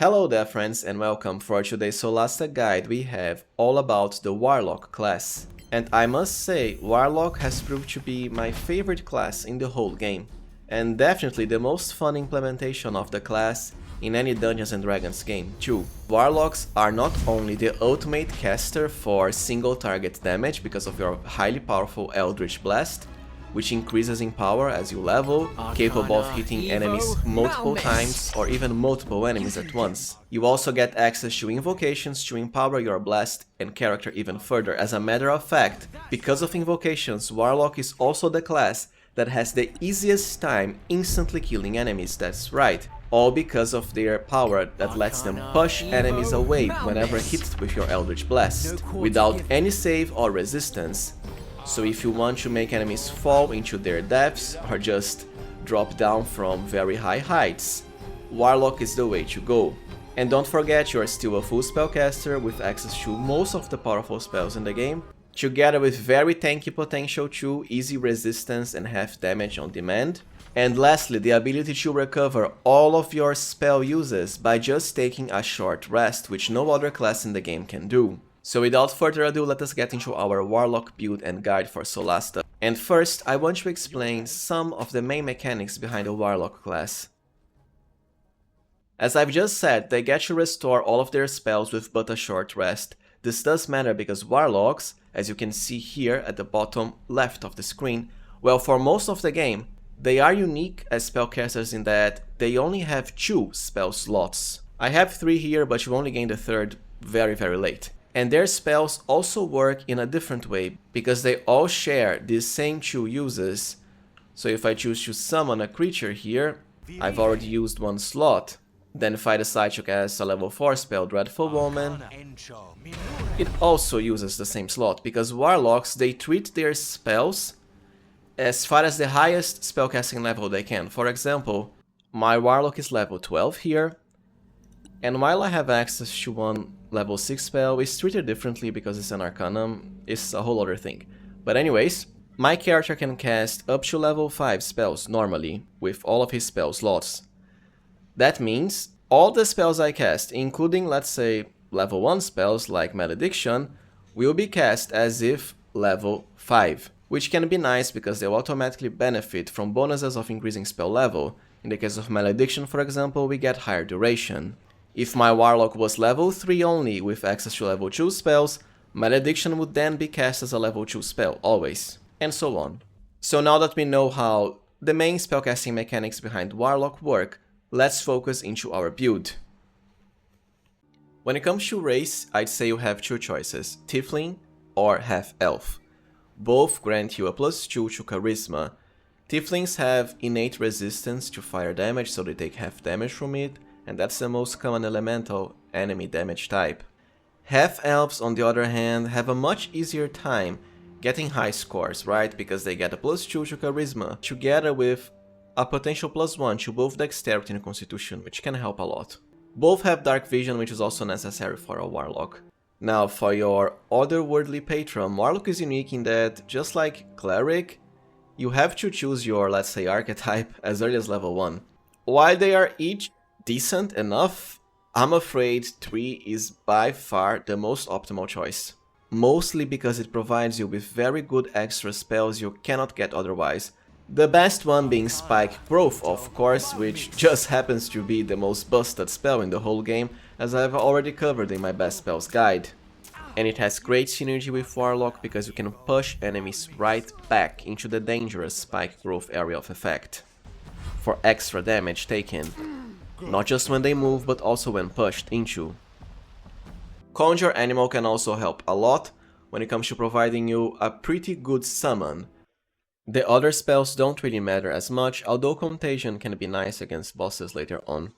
Hello there friends and welcome. For today's Solasta guide we have all about the Warlock class. And I must say, Warlock has proved to be my favorite class in the whole game. And definitely the most fun implementation of the class in any Dungeons & Dragons game too. Warlocks are not only the ultimate caster for single target damage because of your highly powerful Eldritch Blast, which increases in power as you level, capable of hitting enemies multiple times or even multiple enemies at once. You also get access to Invocations to empower your blast and character even further. As a matter of fact, because of Invocations, Warlock is also the class that has the easiest time instantly killing enemies, that's right. All because of their power that lets them push enemies away whenever hit with your Eldritch Blast, without any save or resistance. So if you want to make enemies fall into their depths or just drop down from very high heights, Warlock is the way to go. And don't forget, you are still a full spellcaster with access to most of the powerful spells in the game, together with very tanky potential too, easy resistance and half damage on demand. And lastly, the ability to recover all of your spell uses by just taking a short rest, which no other class in the game can do. So without further ado, let us get into our Warlock build and guide for Solasta. And first, I want to explain some of the main mechanics behind the Warlock class. As I've just said, they get to restore all of their spells with but a short rest. This does matter because Warlocks, as you can see here at the bottom left of the screen, well, for most of the game, they are unique as spellcasters in that they only have 2 spell slots. I have 3 here, but you only gain the 3rd very late. And their spells also work in a different way, because they all share these same 2 uses. So if I choose to summon a creature here, I've already used 1 slot. Then if I decide to cast a level 4 spell, Dreadful Woman, it also uses the same slot, because Warlocks, they treat their spells as far as the highest spellcasting level they can. For example, my Warlock is level 12 here, and while I have access to 1 level 6 spell, it's treated differently because it's an Arcanum, it's a whole other thing. But anyways, my character can cast up to level 5 spells normally, with all of his spell slots. That means all the spells I cast, including let's say level 1 spells like Malediction, will be cast as if level 5. Which can be nice because they'll automatically benefit from bonuses of increasing spell level. In the case of Malediction, for example, we get higher duration. If my Warlock was level 3 only with access to level 2 spells, Malediction would then be cast as a level 2 spell, always, and so on. So now that we know how the main spellcasting mechanics behind Warlock work, let's focus into our build. When it comes to race, I'd say you have 2 choices, Tiefling or Half-Elf. Both grant you a +2 to Charisma. Tieflings have innate resistance to fire damage, so they take half damage from it, and that's the most common elemental enemy damage type. Half-Elves, on the other hand, have a much easier time getting high scores, right? Because they get a +2 to Charisma, together with a potential +1 to both Dexterity and Constitution, which can help a lot. Both have Dark Vision, which is also necessary for a Warlock. Now, for your otherworldly patron, Warlock is unique in that, just like Cleric, you have to choose your, let's say, archetype as early as level 1. While they are each decent enough, I'm afraid 3 is by far the most optimal choice. Mostly because it provides you with very good extra spells you cannot get otherwise. The best one being Spike Growth, of course, which just happens to be the most busted spell in the whole game, as I've already covered in my best spells guide. And it has great synergy with Warlock because you can push enemies right back into the dangerous Spike Growth area of effect, for extra damage taken. Not just when they move, but also when pushed into. Conjure Animal can also help a lot when it comes to providing you a pretty good summon. The other spells don't really matter as much, although Contagion can be nice against bosses later on.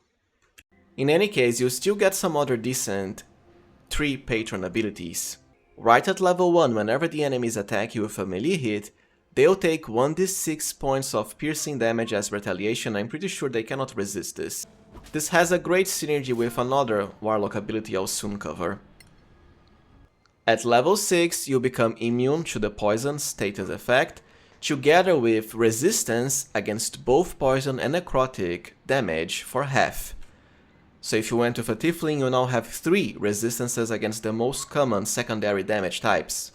In any case, you still get some other decent 3 Patron abilities. Right at level 1, whenever the enemies attack you with a melee hit, they'll take 1d6 points of piercing damage as retaliation. I'm pretty sure they cannot resist this. This has a great synergy with another Warlock ability I'll soon cover. At level 6, you become immune to the poison status effect, together with resistance against both poison and necrotic damage for half. So if you went with a Tiefling, you now have 3 resistances against the most common secondary damage types.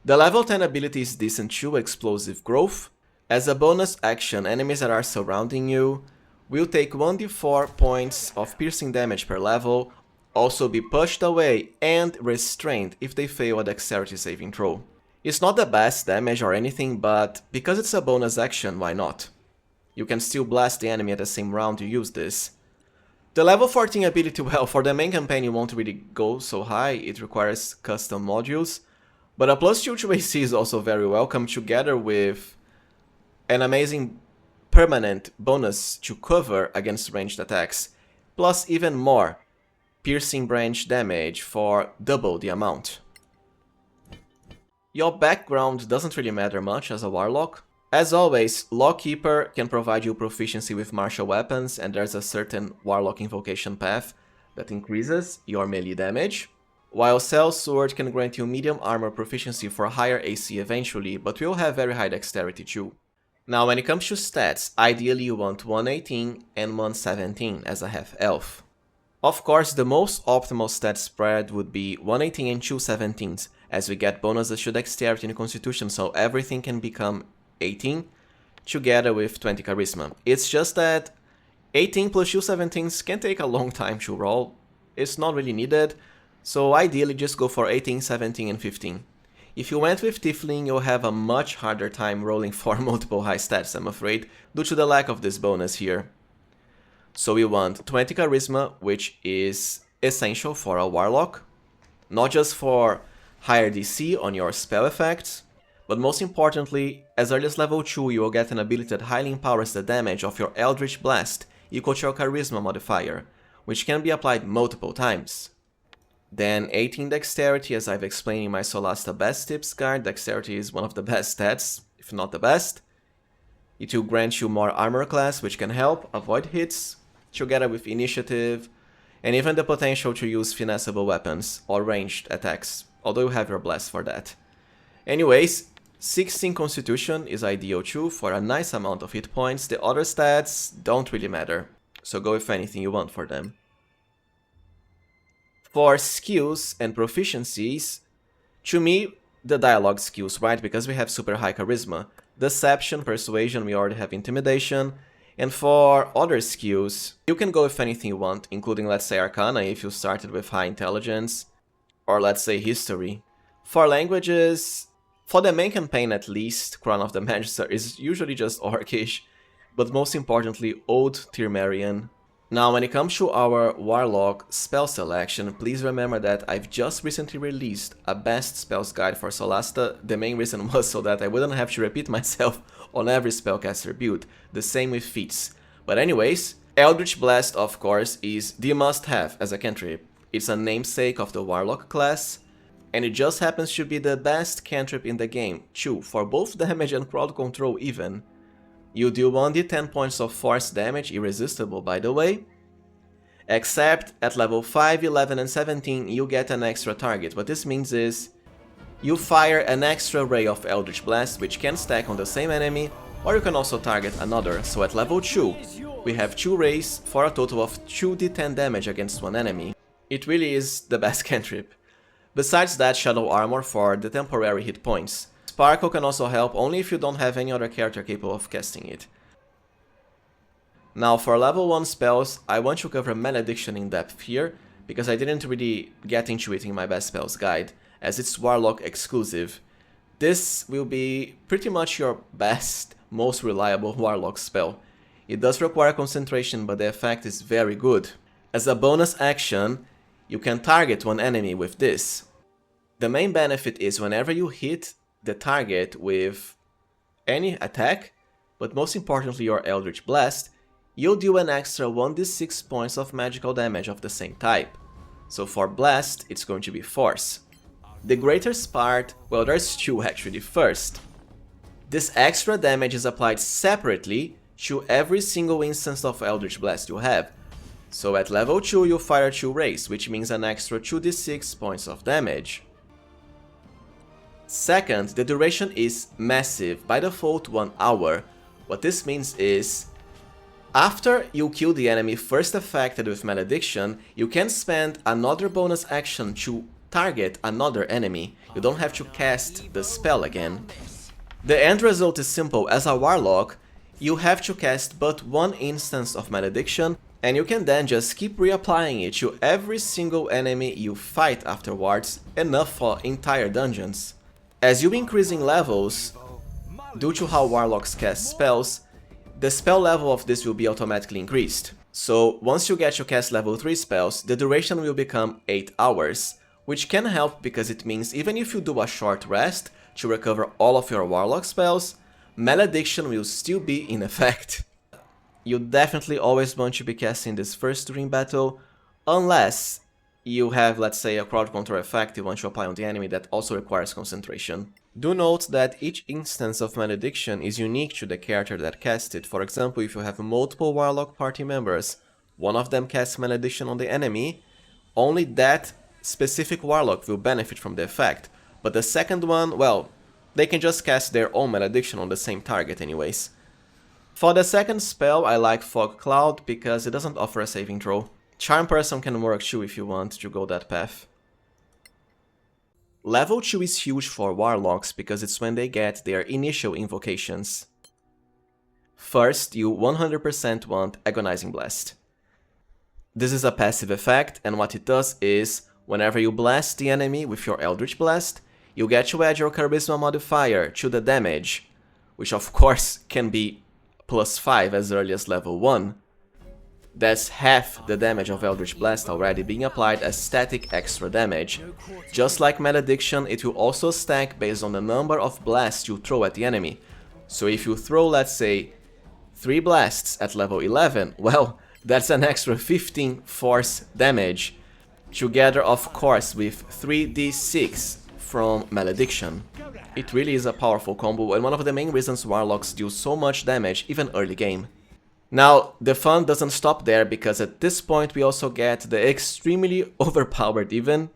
The level 10 ability is decent too, Explosive Growth. As a bonus action, enemies that are surrounding you will take 1d4 points of piercing damage per level, also be pushed away and restrained if they fail a dexterity saving throw. It's not the best damage or anything, but because it's a bonus action, why not? You can still blast the enemy at the same round you use this. The level 14 ability, well, for the main campaign you won't really go so high, it requires custom modules, but a +2 to AC is also very welcome, together with an amazing permanent bonus to cover against ranged attacks, plus even more piercing branch damage for double the amount. Your background doesn't really matter much as a Warlock. As always, Lockkeeper can provide you proficiency with martial weapons, and there's a certain Warlock invocation path that increases your melee damage, while Sellsword can grant you medium armor proficiency for higher AC eventually, but will have very high dexterity too. Now when it comes to stats, ideally you want 118 and 117 as a half-elf. Of course, the most optimal stat spread would be 118 and 217s, as we get bonuses to dexterity and constitution, so everything can become 18, together with 20 charisma. It's just that 18 plus 217s can take a long time to roll. It's not really needed, so ideally just go for 18, 17 and 15. If you went with Tiefling, you'll have a much harder time rolling for multiple high stats, I'm afraid, due to the lack of this bonus here. So we want 20 charisma, which is essential for a Warlock, not just for higher DC on your spell effects, but most importantly, as early as level 2 you will get an ability that highly empowers the damage of your Eldritch Blast, equal to your Charisma modifier, which can be applied multiple times. Then 18 Dexterity, as I've explained in my Solasta Best Tips guide, Dexterity is one of the best stats, if not the best. It will grant you more armor class, which can help avoid hits, together with Initiative, and even the potential to use finessable weapons or ranged attacks, although you have your Blast for that. Anyways, 16 Constitution is ideal too for a nice amount of hit points. The other stats don't really matter, so go with anything you want for them. For skills and proficiencies, to me, the dialogue skills, right, because we have super high charisma. Deception, Persuasion, we already have Intimidation, and for other skills, you can go with anything you want, including, let's say, Arcana if you started with high intelligence, or let's say History. For languages, for the main campaign at least, Crown of the Magister is usually just Orcish, but most importantly Old Tirmerian. Now when it comes to our Warlock spell selection, please remember that I've just recently released a best spells guide for Solasta. The main reason was so that I wouldn't have to repeat myself on every spellcaster build, the same with feats. But anyways, Eldritch Blast of course is the must-have as a cantrip. It's a namesake of the Warlock class, and it just happens to be the best cantrip in the game, too, for both damage and crowd control even. You deal 1d10 points of force damage, irresistible by the way, except at level 5, 11 and 17 you get an extra target. What this means is, you fire an extra ray of Eldritch Blast, which can stack on the same enemy, or you can also target another, so at level 2 we have 2 rays for a total of 2d10 damage against one enemy. It really is the best cantrip. Besides that, Shadow Armor for the temporary hit points. Sparkle can also help only if you don't have any other character capable of casting it. Now for level 1 spells, I want to cover Malediction in depth here, because I didn't really get into it in my best spells guide, as it's Warlock exclusive. This will be pretty much your best, most reliable Warlock spell. It does require concentration, but the effect is very good. As a bonus action, you can target one enemy with this. The main benefit is whenever you hit the target with any attack, but most importantly your Eldritch Blast, you'll deal an extra 1d6 points of magical damage of the same type. So for Blast, it's going to be Force. The greatest part, well, there's 2 actually. First, this extra damage is applied separately to every single instance of Eldritch Blast you have. So at level 2 you fire 2 rays, which means an extra 2d6 points of damage. Second, the duration is massive, by default 1 hour. What this means is, After you kill the enemy first affected with Malediction, you can spend another bonus action to target another enemy. You don't have to cast the spell again. The end result is simple. As a Warlock, you have to cast but one instance of Malediction, and you can then just keep reapplying it to every single enemy you fight afterwards, enough for entire dungeons. As you increase in levels, due to how Warlocks cast spells, the spell level of this will be automatically increased. So once you get to cast level 3 spells, the duration will become 8 hours, which can help because it means even if you do a short rest to recover all of your Warlock spells, Malediction will still be in effect. You definitely always want to be casting this first during battle, unless you have, let's say, a crowd control effect you want to apply on the enemy that also requires concentration. Do note that each instance of Malediction is unique to the character that casts it. For example, if you have multiple Warlock party members, one of them casts Malediction on the enemy, only that specific Warlock will benefit from the effect. But the second one, well, they can just cast their own Malediction on the same target anyways. For the second spell, I like Fog Cloud because it doesn't offer a saving throw. Charm Person can work too if you want to go that path. Level 2 is huge for Warlocks because it's when they get their initial invocations. First, you 100% want Agonizing Blast. This is a passive effect, and what it does is, whenever you blast the enemy with your Eldritch Blast, you get to add your Charisma modifier to the damage, which of course can be +5 as early as level 1. That's half the damage of Eldritch Blast already being applied as static extra damage. Just like Malediction, it will also stack based on the number of blasts you throw at the enemy. So if you throw, let's say, 3 blasts at level 11, well, that's an extra 15 force damage. Together, of course, with 3d6 from Malediction. It really is a powerful combo and one of the main reasons Warlocks do so much damage even early game. Now, the fun doesn't stop there because at this point we also get the extremely overpowered even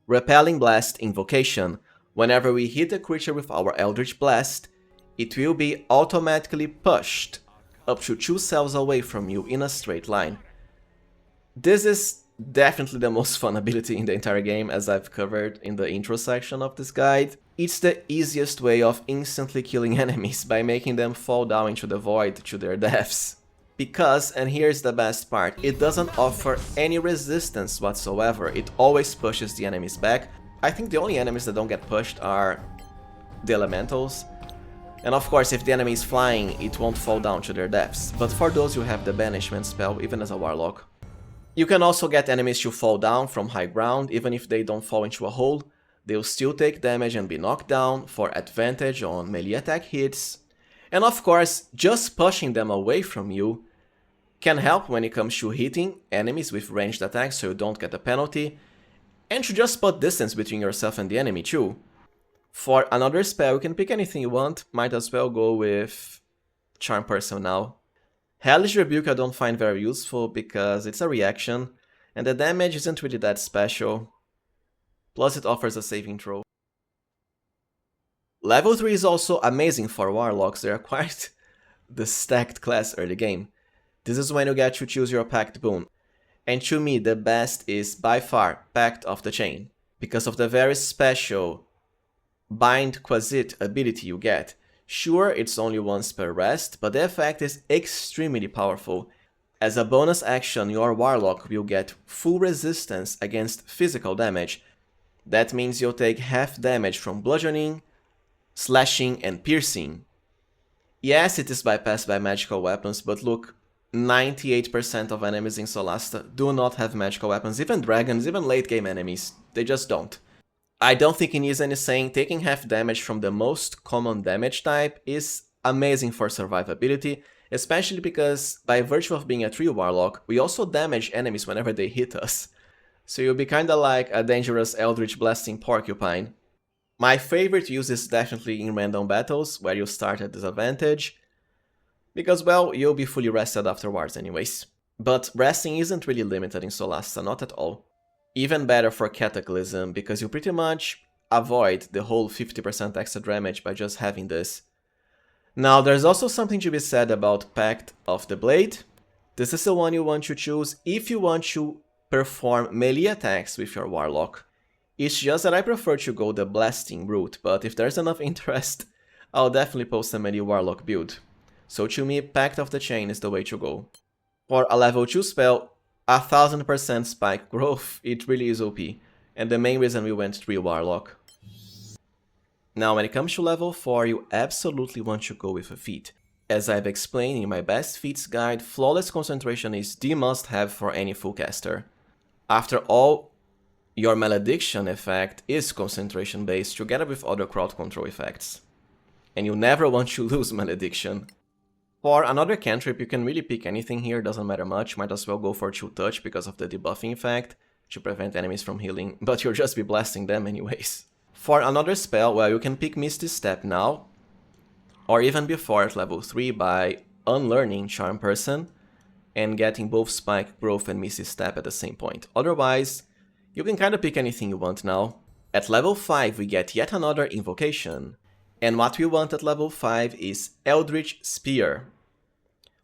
Repelling Blast Invocation. Whenever we hit a creature with our Eldritch Blast, it will be automatically pushed up to 2 cells away from you in a straight line. This is definitely the most fun ability in the entire game, as I've covered in the intro section of this guide. It's the easiest way of instantly killing enemies by making them fall down into the void to their deaths. Because, and here's the best part, it doesn't offer any resistance whatsoever, it always pushes the enemies back. I think the only enemies that don't get pushed are the elementals. And of course, if the enemy is flying, it won't fall down to their deaths. But for those who have the banishment spell, even as a Warlock. You can also get enemies to fall down from high ground, even if they don't fall into a hole. They'll still take damage and be knocked down for advantage on melee attack hits. And of course, just pushing them away from you can help when it comes to hitting enemies with ranged attacks so you don't get a penalty, and to just put distance between yourself and the enemy too. For another spell, you can pick anything you want, might as well go with Charm Person now. Hellish Rebuke I don't find very useful because it's a reaction, and the damage isn't really that special, plus it offers a saving throw. Level 3 is also amazing for Warlocks, they are quite the stacked class early game. This is when you get to choose your Pact boon, and to me the best is by far Pact of the Chain, because of the very special Bind Quasit ability you get. Sure, it's only once per rest, but the effect is extremely powerful. As a bonus action, your Warlock will get full resistance against physical damage. That means you'll take half damage from bludgeoning, slashing and piercing. Yes, it is bypassed by magical weapons, but look, 98% of enemies in Solasta do not have magical weapons, even dragons, even late game enemies, they just don't. I don't think it needs any saying, taking half damage from the most common damage type is amazing for survivability, especially because by virtue of being a tree Warlock, we also damage enemies whenever they hit us. So you'll be kinda like a dangerous Eldritch Blasting Porcupine. My favorite use is definitely in random battles, where you start at disadvantage, because, well, you'll be fully rested afterwards anyways. But resting isn't really limited in Solasta, not at all. Even better for Cataclysm, because you pretty much avoid the whole 50% extra damage by just having this. Now, there's also something to be said about Pact of the Blade. This is the one you want to choose if you want to perform melee attacks with your Warlock. It's just that I prefer to go the blasting route, but if there's enough interest, I'll definitely post a melee Warlock build. So to me, Pact of the Chain is the way to go. For a level 2 spell, 1000% spike growth, it really is OP, and the main reason we went 3 Warlock. Now when it comes to level 4, you absolutely want to go with a feat. As I've explained in my best feats guide, Flawless Concentration is the must-have for any full caster. After all, your Malediction effect is concentration based together with other crowd control effects. And you never want to lose Malediction. For another cantrip, you can really pick anything here, doesn't matter much, might as well go for Chill Touch because of the debuffing effect, to prevent enemies from healing, but you'll just be blasting them anyways. For another spell, well, you can pick Misty Step now, or even before at level 3 by unlearning Charm Person, and getting both Spike Growth and Misty Step at the same point. Otherwise, you can kinda pick anything you want now. At level 5 we get yet another Invocation. And what we want at level 5 is Eldritch Spear.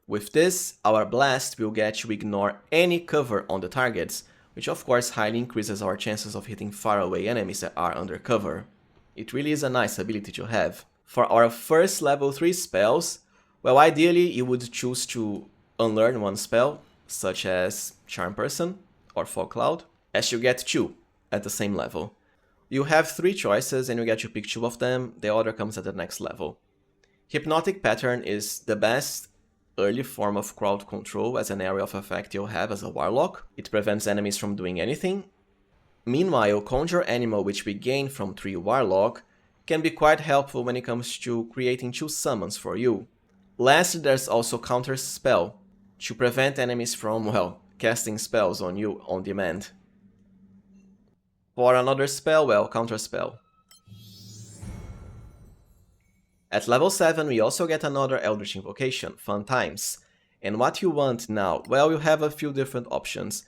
With this, our blast will get to ignore any cover on the targets, which of course highly increases our chances of hitting faraway enemies that are under cover. It really is a nice ability to have. For our first level 3 spells, well, ideally you would choose to unlearn one spell, such as Charm Person or Fog Cloud, as you get 2 at the same level. You have 3 choices and you get to pick 2 of them, the other comes at the next level. Hypnotic Pattern is the best early form of crowd control as an area of effect you'll have as a Warlock. It prevents enemies from doing anything. Meanwhile, Conjure Animal, which we gain from 3 Warlock, can be quite helpful when it comes to creating 2 summons for you. Lastly, there's also Counter Spell, to prevent enemies from, well, casting spells on you on demand. For another spell, well, Counter Spell. At level 7 we also get another Eldritch Invocation, Fun Times. And what you want now? Well, you have a few different options.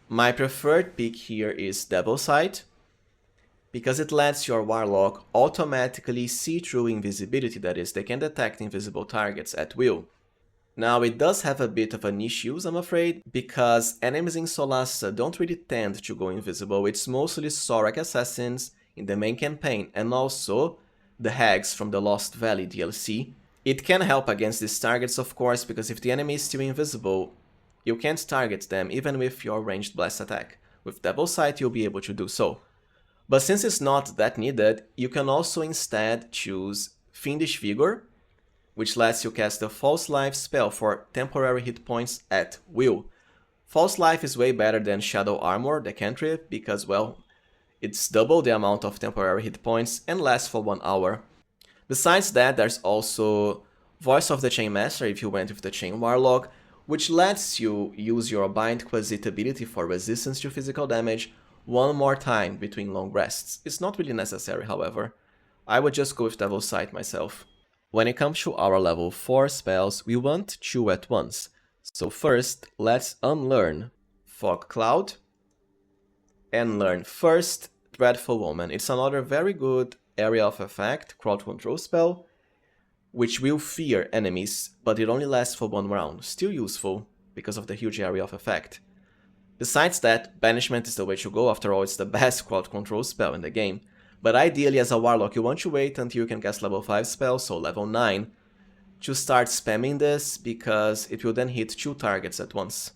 My preferred pick here is Devil's Sight, because it lets your Warlock automatically see through invisibility, that is, they can detect invisible targets at will. Now it does have a bit of a niche use, I'm afraid, because enemies in Solasta don't really tend to go invisible. It's mostly Zorak Assassins in the main campaign, and also the Hags from the Lost Valley DLC. It can help against these targets, of course, because if the enemy is still invisible, you can't target them even with your ranged blast attack. With Devil's Sight you'll be able to do so. But since it's not that needed, you can also instead choose Fiendish Vigor, which lets you cast a False Life spell for temporary hit points at will. False Life is way better than Shadow Armor, the cantrip, because, well, it's double the amount of temporary hit points and lasts for 1 hour. Besides that, there's also Voice of the Chainmaster if you went with the Chain Warlock, which lets you use your Bind Quasit ability for resistance to physical damage 1 more time between long rests. It's not really necessary, however. I would just go with Devil's Sight myself. When it comes to our level 4 spells, we want 2 at once. So first, let's unlearn Fog Cloud and learn first Dreadful Omen. It's another very good area of effect, crowd control spell, which will fear enemies, but it only lasts for 1 round. Still useful, because of the huge area of effect. Besides that, Banishment is the way to go, after all it's the best crowd control spell in the game. But ideally as a Warlock you want to wait until you can cast level 5 spells, so level 9, to start spamming this, because it will then hit 2 targets at once.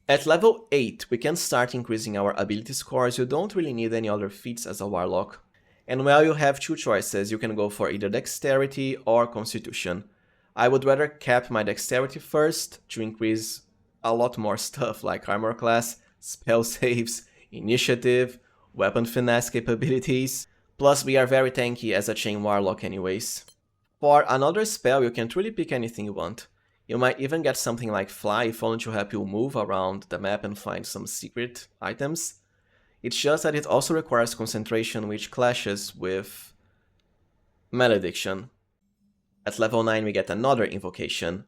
At level 8 we can start increasing our ability scores. You don't really need any other feats as a Warlock. And well, you have 2 choices, you can go for either Dexterity or Constitution. I would rather cap my Dexterity first to increase a lot more stuff like Armor Class, Spell Saves, Initiative, Weapon Finesse capabilities. Plus we are very tanky as a Chain Warlock anyways. For another spell you can really pick anything you want. You might even get something like Fly if only to help you move around the map and find some secret items. It's just that it also requires concentration, which clashes with Malediction. At level 9 we get another Invocation.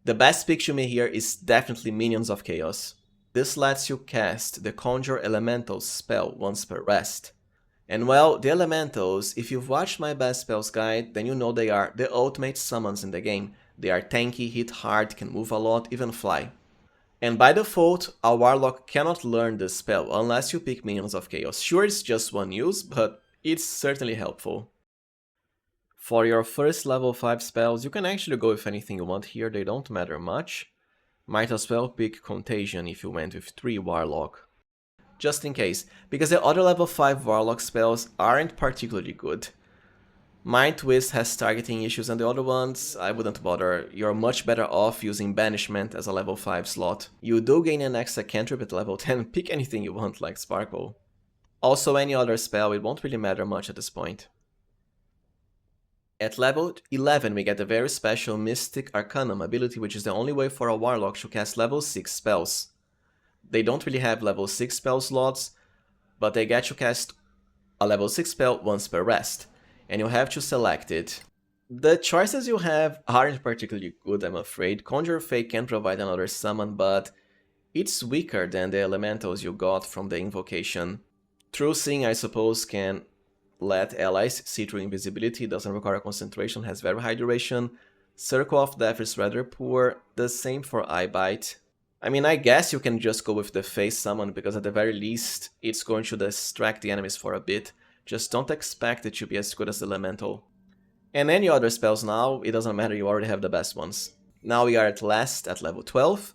The best pick to me here is definitely Minions of Chaos. This lets you cast the Conjure Elementals spell once per rest. And well, the elementals, if you've watched my best spells guide, then you know they are the ultimate summons in the game. They are tanky, hit hard, can move a lot, even fly. And by default, a Warlock cannot learn this spell unless you pick Minions of Chaos. Sure, it's just one use, but it's certainly helpful. For your first level 5 spells, you can actually go with anything you want here, they don't matter much. Might as well pick Contagion if you went with 3 Warlock. Just in case, because the other level 5 Warlock spells aren't particularly good. Mind Twist has targeting issues and the other ones, I wouldn't bother. You're much better off using Banishment as a level 5 slot. You do gain an extra cantrip at level 10, pick anything you want like Sparkle. Also any other spell, it won't really matter much at this point. At level 11 we get the very special Mystic Arcanum ability, which is the only way for a Warlock to cast level 6 spells. They don't really have level 6 spell slots, but they get to cast a level 6 spell once per rest, and you have to select it. The choices you have aren't particularly good, I'm afraid. Conjure Fake can provide another summon, but it's weaker than the elementals you got from the invocation. True Seeing, I suppose, can let allies see through invisibility, doesn't require concentration, has very high duration. Circle of Death is rather poor, the same for Eye Bite. I mean, I guess you can just go with the face summon, because at the very least, it's going to distract the enemies for a bit. Just don't expect it to be as good as the elemental. And any other spells now, it doesn't matter, you already have the best ones. Now we are at last at level 12,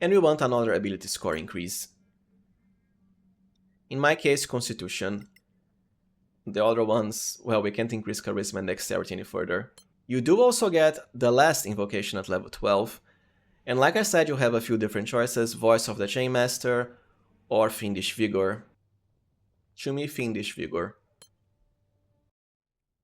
and we want another ability score increase. In my case, Constitution. The other ones, well, we can't increase Charisma and Dexterity any further. You do also get the last invocation at level 12, and like I said, you have a few different choices, Voice of the Chainmaster or Fiendish Vigor. To me, Fiendish Vigor.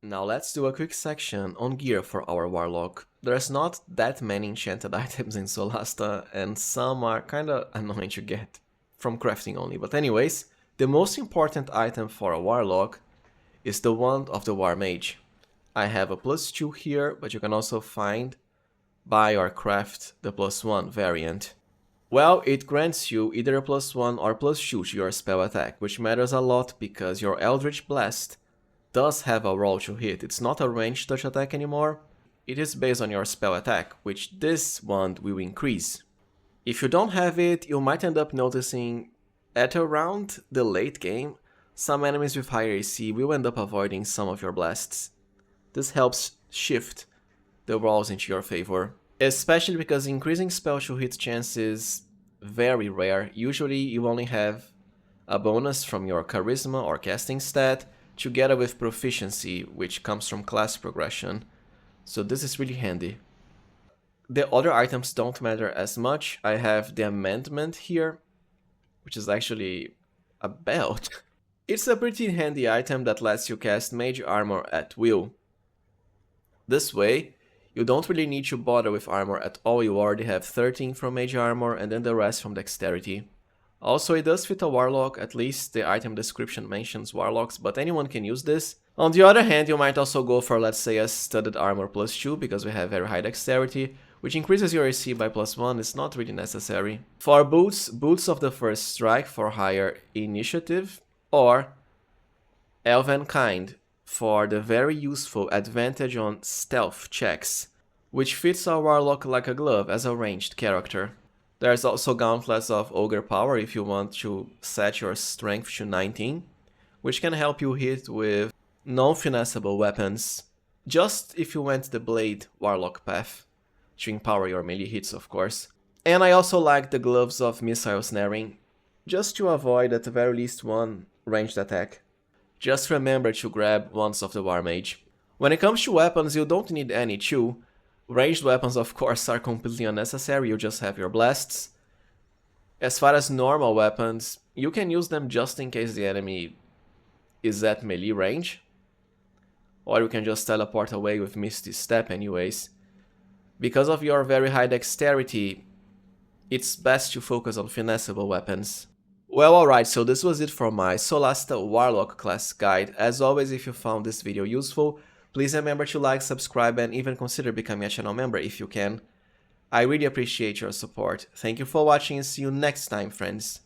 Now let's do a quick section on gear for our Warlock. There's not that many enchanted items in Solasta, and some are kinda annoying to get from crafting only. But anyways, the most important item for a Warlock is the Wand of the War Mage. I have a +2 here, but you can also find, buy or craft the +1 variant. Well, it grants you either a +1 or +2 to your spell attack, which matters a lot because your Eldritch Blast does have a roll to hit. It's not a ranged touch attack anymore, it is based on your spell attack, which this wand will increase. If you don't have it, you might end up noticing at around the late game, some enemies with higher AC will end up avoiding some of your blasts. This helps shift the rolls into your favor. Especially because increasing spell to hit chance is very rare. Usually you only have a bonus from your charisma or casting stat together with proficiency, which comes from class progression. So this is really handy. The other items don't matter as much. I have the amendment here, which is actually a belt. It's a pretty handy item that lets you cast mage armor at will. This way, you don't really need to bother with armor at all, you already have 13 from mage armor and then the rest from dexterity. Also, it does fit a warlock, at least the item description mentions warlocks, but anyone can use this. On the other hand, you might also go for, let's say, a studded armor +2, because we have very high dexterity, which increases your AC by +1, it's not really necessary. For boots, Boots of the First Strike for higher initiative, or Elven Kind for the very useful advantage on stealth checks, which fits our warlock like a glove as a ranged character. There's also Gauntlets of Ogre Power if you want to set your strength to 19, which can help you hit with non-finessable weapons, just if you went the Blade Warlock path, to empower your melee hits of course. And I also like the Gloves of Missile Snaring, just to avoid at the very least one ranged attack. Just remember to grab Wands of the War Mage. When it comes to weapons, you don't need any too. Ranged weapons of course are completely unnecessary, you just have your blasts. As far as normal weapons, you can use them just in case the enemy is at melee range. Or you can just teleport away with Misty Step anyways. Because of your very high dexterity, it's best to focus on finessable weapons. Well, alright, so this was it for my Solasta Warlock class guide. As always, if you found this video useful, please remember to like, subscribe, and even consider becoming a channel member if you can. I really appreciate your support. Thank you for watching and see you next time, friends.